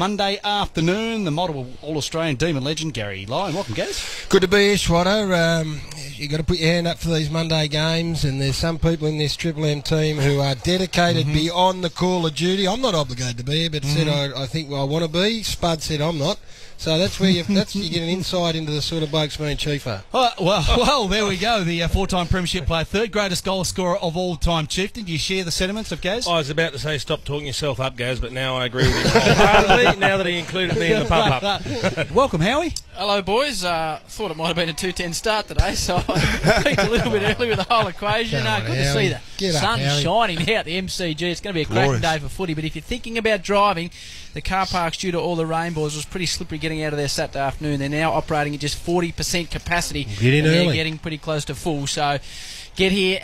Monday afternoon. The multiple All-Australian Demon legend, Garry Lyon. Welcome, Gaz. Good to be here, Schwatta. You've got to put your hand up for these Monday games, and there's some people in this Triple M team who are dedicated beyond the call of duty. I'm not obligated to be here, but said I think I want to be. Spud said I'm not. So that's where you get an insight into the sort of blokes me and Chief are. Well, there we go. The four-time premiership player, third greatest goal scorer of all time, Chieftain. Do you share the sentiments of Gaz? I was about to say stop talking yourself up, Gaz, but now I agree with you wholeheartedly now that he included me in the pub-up. Welcome, Howie. Hello, boys. Thought it might have been a 2:10 start today, so I peaked a little bit early with the whole equation. Good to see the sun shining out at the MCG. It's going to be a cracking day for footy, but if you're thinking about driving, the car parks due to all the rainbows was pretty slippery getting out of there Saturday afternoon. They're now operating at just 40% capacity. Get in early. They're getting pretty close to full, so get here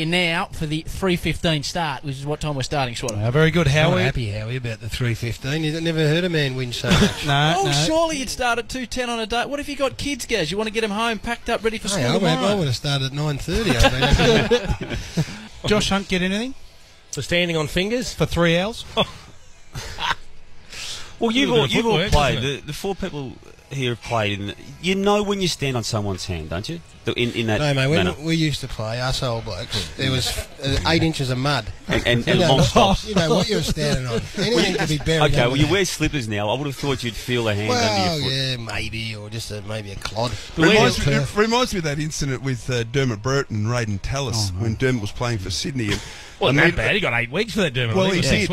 now for the 3:15 start, which is what time we're starting, Schwatta. Very good, Howie. I'm happy, Howie, about the 3:15. You've never heard a man win so much. No. Surely you'd start at 2:10 on a day. What if you got kids, Gaz? You want to get them home, packed up, ready for school tomorrow? I would have started at 9:30. Josh Hunt, get anything? For standing on fingers? For 3 hours? Well, you've all played. The four people here have played. You know when you stand on someone's hand, don't you? In that no, mate, manner. when we used to play, us old blokes, there was 8 inches of mud. And long stops. You know what you were standing on. Anything could be buried. Okay, well, you wear slippers now. I would have thought you'd feel a hand under your foot. Yeah, maybe, or just maybe a clod. It reminds me of that incident with Dermot Burton and Raiden Tallis when Dermot was playing for Sydney. Well, not bad. He got 8 weeks for that, Dermot. Well, he did,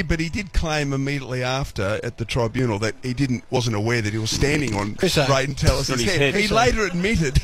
but he did claim immediately after at the tribunal that he wasn't aware that he was standing on Raiden Tallis' head. He later admitted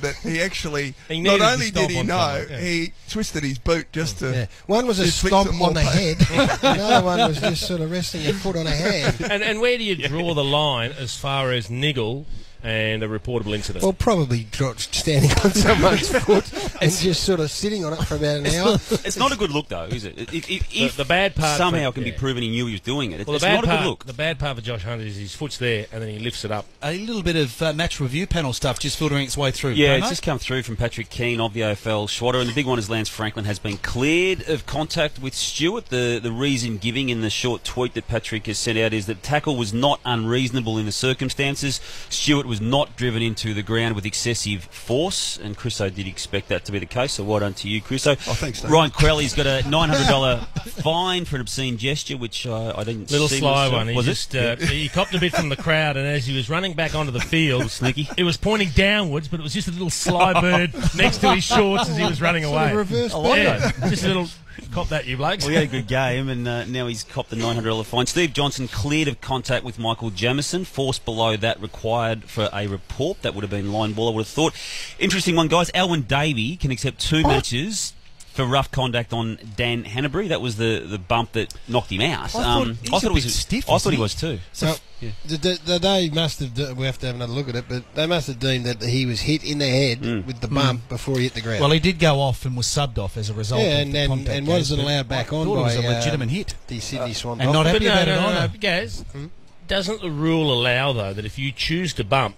that he actually not only did he know, he twisted his boot just to. Yeah. One was a stomp on the head. Another one was just sort of resting your foot on a hand. And where do you draw the line as far as niggle and a reportable incident? Well, probably standing on someone's foot and just sort of sitting on it for about an hour. It's not a good look, though, is it? If the bad part somehow can be proven he knew he was doing it, well, it's not a good look. The bad part for Josh Hunt is his foot's there and then he lifts it up. A little bit of match review panel stuff just filtering its way through. Yeah, it's just come through from Patrick Keane of the AFL, Schwatta, and the big one is Lance Franklin has been cleared of contact with Stewart. The reason giving in the short tweet that Patrick has sent out is that tackle was not unreasonable in the circumstances. Stewart was not driven into the ground with excessive force, and Chrisso did expect that to be the case, so well done to you, Chrisso. Oh, thanks, Dave. Ryan Crowley's got a $900 fine for an obscene gesture, which I didn't see. Little sly one. He He copped a bit from the crowd, and as he was running back onto the field, sneaky. It was pointing downwards, but it was just a little sly bird next to his shorts as he was running away. Reverse just a little. Cop that, you blokes. Well, he had a good game, and now he's copped the $900 fine. Steve Johnson cleared of contact with Michael Jamieson. Force below that required for a report. That would have been line ball, I would have thought. Interesting one, guys. Alwyn Davey can accept 2 matches for rough conduct on Dan Hanbury. That was the bump that knocked him out. I thought it was stiff. I thought he was too. So they must have. We have to have another look at it, but they must have deemed that he was hit in the head with the bump before he hit the ground. Well, he did go off and was subbed off as a result. Yeah, of the contact, and wasn't allowed back on by it was a legitimate hit. The Sydney Swan. And not happy about it either. Gaz, doesn't the rule allow though that if you choose to bump?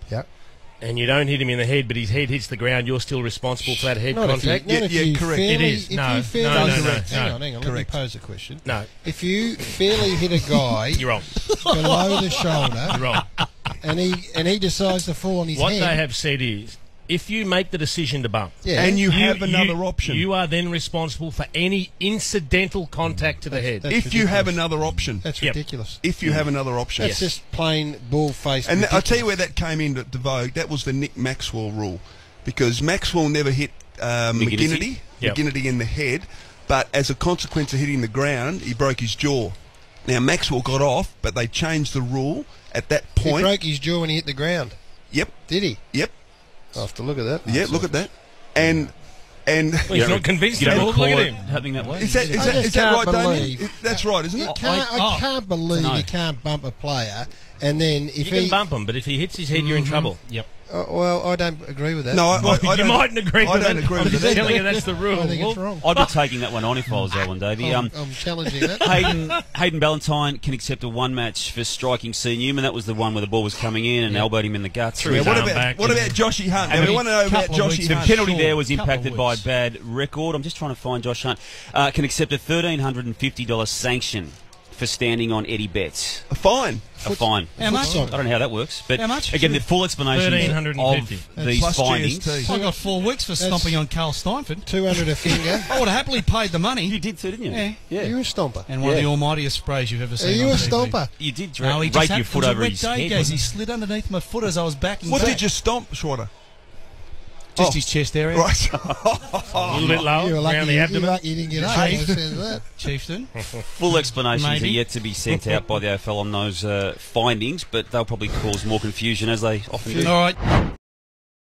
And you don't hit him in the head, but his head hits the ground, you're still responsible for that head contact? Correct. It is. No. Hang on. Let me pose a question. No. If you fairly hit a guy You're wrong. below the shoulder You're wrong. and he decides to fall on his What head... they have said is, if you make the decision to bump, and you have another option, you are then responsible for any incidental contact to the head. If you have another option. That's ridiculous. If you have another option. That's just plain ball-faced. And I'll tell you where that came into vogue. That was the Nick Maxwell rule. Because Maxwell never hit McGinnity in the head, but as a consequence of hitting the ground, he broke his jaw. Now, Maxwell got off, but they changed the rule at that point. He broke his jaw when he hit the ground. Yep. Did he? Yep. I'll have to look at that. Yeah, look at that. And well, he's not convinced at all. Look at him. Happening that way. Is that right, Damien? That's right, isn't it? I can't believe you can't bump a player, and then if you can bump him, but if he hits his head, you're in trouble. Yep. Well, I don't agree with that. No, you mightn't agree with that. I don't agree with that. I'm telling you that's the rule. I think it's wrong. I'd be taking that one on if I was Alwyn Davey. I'm challenging that. Hayden Ballantyne can accept a 1 match for striking C. Newman. That was the one where the ball was coming in and elbowed him in the guts. What about Joshy Hunt? We want to know about Joshy Hunt. The penalty there was impacted by bad record. I'm just trying to find Josh Hunt. Can accept a $1,350 sanction for standing on Eddie Betts? A fine. A fine. How much? I don't know how that works. But how much? Again, the full explanation of these plus findings. GST. I got 4 weeks for stomping on Carl Steinford. 200 a finger. I would have happily paid the money. You did too, didn't you? Yeah. You're a stomper. And one of the almightiest sprays you've ever seen. Are you on a TV. stomper? You did No, he rake just your foot over his day, head. Gaz. He slid underneath my foot as I was backing What back. did you stomp, Schwatta? Just his chest area. Right. A little bit lower, You were lucky around the you abdomen. didn't get that. Chieftain. Full explanations Maybe. are yet to be sent out by the AFL on those findings, but they'll probably cause more confusion as they often do. All right.